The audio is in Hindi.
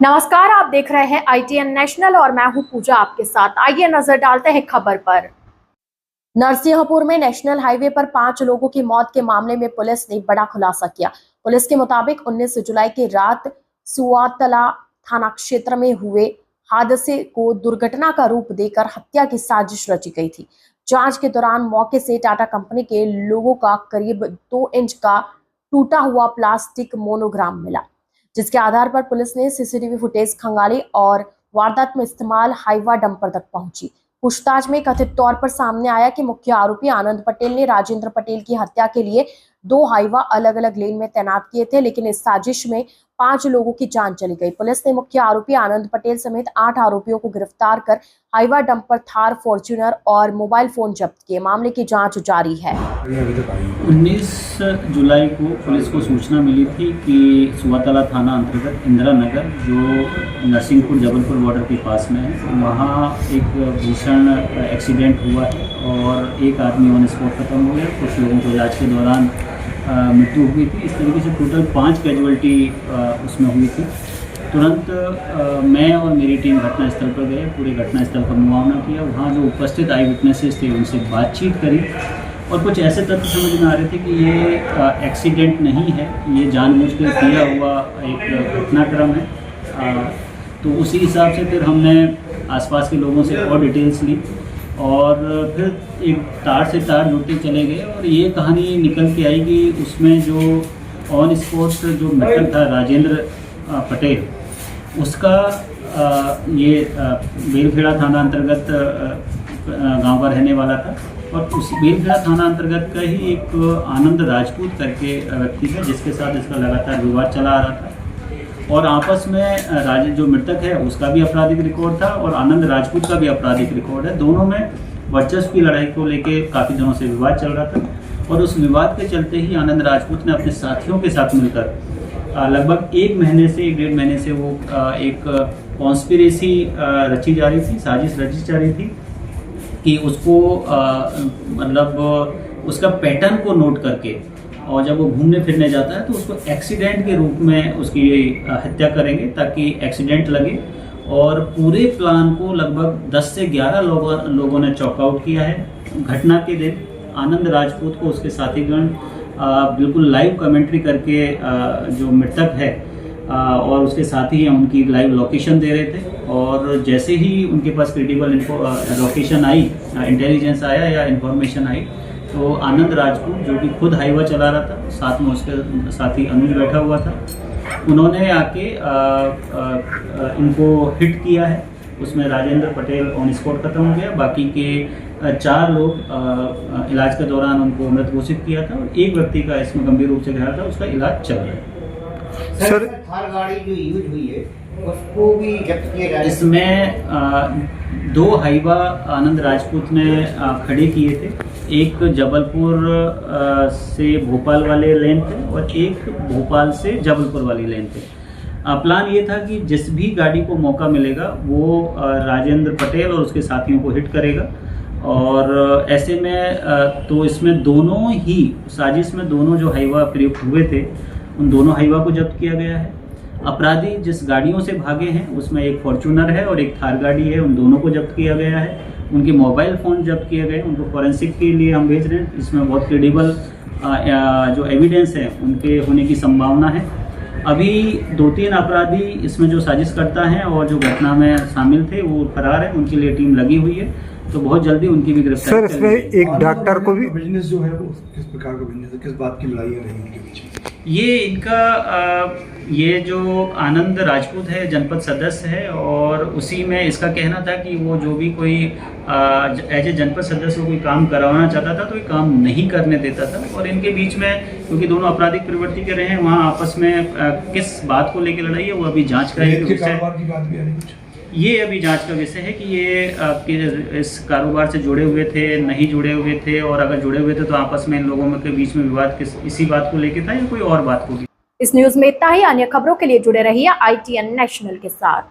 नमस्कार, आप देख रहे हैं ITN नेशनल और मैं हूं पूजा आपके साथ। आइए नजर डालते हैं खबर पर। नरसिंहपुर में नेशनल हाईवे पर 5 लोगों की मौत के मामले में पुलिस ने बड़ा खुलासा किया। पुलिस के मुताबिक 19 जुलाई की रात सुआतला थाना क्षेत्र में हुए हादसे को दुर्घटना का रूप देकर हत्या की साजिश रची गई थी। जांच के दौरान मौके से टाटा कंपनी के लोगों का करीब 2 इंच का टूटा हुआ प्लास्टिक मोनोग्राम मिला, जिसके आधार पर पुलिस ने सीसीटीवी फुटेज खंगाली और वारदात में इस्तेमाल हाइवा डंपर तक पहुंची। पूछताछ में कथित तौर पर सामने आया कि मुख्य आरोपी आनंद पटेल ने राजेंद्र पटेल की हत्या के लिए 2 हाइवा अलग अलग लेन में तैनात किए थे, लेकिन इस साजिश में 5 लोगों की जान चली गई। पुलिस ने मुख्य आरोपी आनंद पटेल समेत 8 आरोपियों को गिरफ्तार कर हाइवा डंपर, थार, फॉर्च्यूनर और मोबाइल फोन जब्त किए। मामले की जांच जारी है। 19 जुलाई को पुलिस को सूचना मिली थी कि सुआतला थाना अंतर्गत इंदिरा नगर, जो नरसिंहपुर जबलपुर बॉर्डर के पास में है, वहाँ एक भीषण एक्सीडेंट हुआ है और एक आदमी ऑन स्पॉट खत्म हो गया। कुछ लोगों को इलाज के दौरान मृत्यु हुई थी। इस तरीके से टोटल 5 कैजुअल्टी उसमें हुई थी। तुरंत मैं और मेरी टीम घटनास्थल पर गए, पूरे घटनास्थल का मुआयना किया। वहाँ जो उपस्थित आई विटनेसेस थे उनसे बातचीत करी और कुछ ऐसे तथ्य समझ में आ रहे थे कि ये एक्सीडेंट नहीं है, ये जानबूझकर किया हुआ एक घटनाक्रम है। तो उसी हिसाब से फिर हमने आसपास के लोगों से और डिटेल्स ली और फिर एक तार से तार जुड़ते चले गए और ये कहानी निकल के आई कि उसमें जो ऑन स्पॉट जो मृतक था राजेंद्र पटेल, उसका ये बेलखेड़ा थाना अंतर्गत गांव का रहने वाला था और उस बेलखेड़ा थाना अंतर्गत का ही एक आनंद राजपूत करके व्यक्ति है, जिसके साथ इसका लगातार विवाद चला आ रहा था और आपस में जो मृतक है उसका भी आपराधिक रिकॉर्ड था और आनंद राजपूत का भी आपराधिक रिकॉर्ड है। दोनों में वर्चस्व की लड़ाई को लेके काफ़ी दिनों से विवाद चल रहा था और उस विवाद के चलते ही आनंद राजपूत ने अपने साथियों के साथ मिलकर लगभग 1 महीने से 1.5 महीने से वो एक कॉन्स्पिरेसी रची जा रही थी, साजिश रची जा रही थी कि उसको मतलब उसका पैटर्न को नोट करके और जब वो घूमने फिरने जाता है तो उसको एक्सीडेंट के रूप में उसकी हत्या करेंगे ताकि एक्सीडेंट लगे। और पूरे प्लान को लगभग 10 से 11 लोगों ने चॉकआउट किया है। घटना के दिन आनंद राजपूत को उसके साथीगण बिल्कुल लाइव कमेंट्री करके जो मृतक है और उसके साथी हैं उनकी लाइव लोकेशन दे रहे थे और जैसे ही उनके पास क्रिटिकल लोकेशन आई, इंटेलिजेंस आया या इन्फॉर्मेशन आई, तो आनंद राजपूत जो कि खुद हाईवा चला रहा था, साथ में उसके साथी अनुज बैठा हुआ था, उन्होंने आके इनको हिट किया है। उसमें राजेंद्र पटेल ऑन स्पॉट खत्म हो गया, बाकी के 4 लोग इलाज के दौरान उनको मृत घोषित किया था और एक व्यक्ति का इसमें गंभीर रूप से घायल था, उसका इलाज चल रहा है। सर, थार गाड़ी जो यूज हुई है उसको भी जब्त किया जा रहा है। इसमें 2 हाइवा आनंद राजपूत ने खड़े किए थे, एक जबलपुर से भोपाल वाले लेन थे और एक भोपाल से जबलपुर वाली लेन थे। प्लान ये था कि जिस भी गाड़ी को मौका मिलेगा वो राजेंद्र पटेल और उसके साथियों को हिट करेगा और ऐसे में तो इसमें दोनों ही साजिश में दोनों जो हाइवा प्रयुक्त हुए थे उन दोनों हाइवा को जब्त किया गया है। अपराधी जिस गाड़ियों से भागे हैं उसमें एक फॉर्च्यूनर है और एक थार गाड़ी है, उन दोनों को जब्त किया गया है। उनके मोबाइल फ़ोन जब्त किए गए, उनको फॉरेंसिक के लिए हम भेज रहे हैं। इसमें बहुत क्रेडिबल जो एविडेंस है उनके होने की संभावना है। अभी 2-3 अपराधी इसमें जो साजिश करता है और जो घटना में शामिल थे वो फरार है, उनके लिए टीम लगी हुई है, तो बहुत जल्दी उनकी भी गिरफ्तारी। सर, इसमें एक डॉक्टर को भी बिजनेस जो है वो किस प्रकार का बिजनेस है, किस बात की लड़ाई है रही उनके बीच में? ये इनका ये जो आनंद राजपूत है जनपद सदस्य है और उसी में इसका कहना था कि वो जो भी कोई एज ए जनपद सदस्य कोई काम करवाना चाहता था तो ये काम नहीं करने देता था और इनके बीच में क्योंकि दोनों आपराधिक प्रवृत्ति के रहे हैं, वहाँ आपस में किस बात को लेकर लड़ाई है वो अभी जांच का ही विषय। ये अभी जांच का विषय है कि ये इस कारोबार से जुड़े हुए थे, नहीं जुड़े हुए थे और अगर जुड़े हुए थे तो आपस में इन लोगों के बीच में विवाद इसी बात को लेकर था या कोई और बात होगी। इस न्यूज में इतना ही। अन्य खबरों के लिए जुड़े रहिए ITN नेशनल के साथ।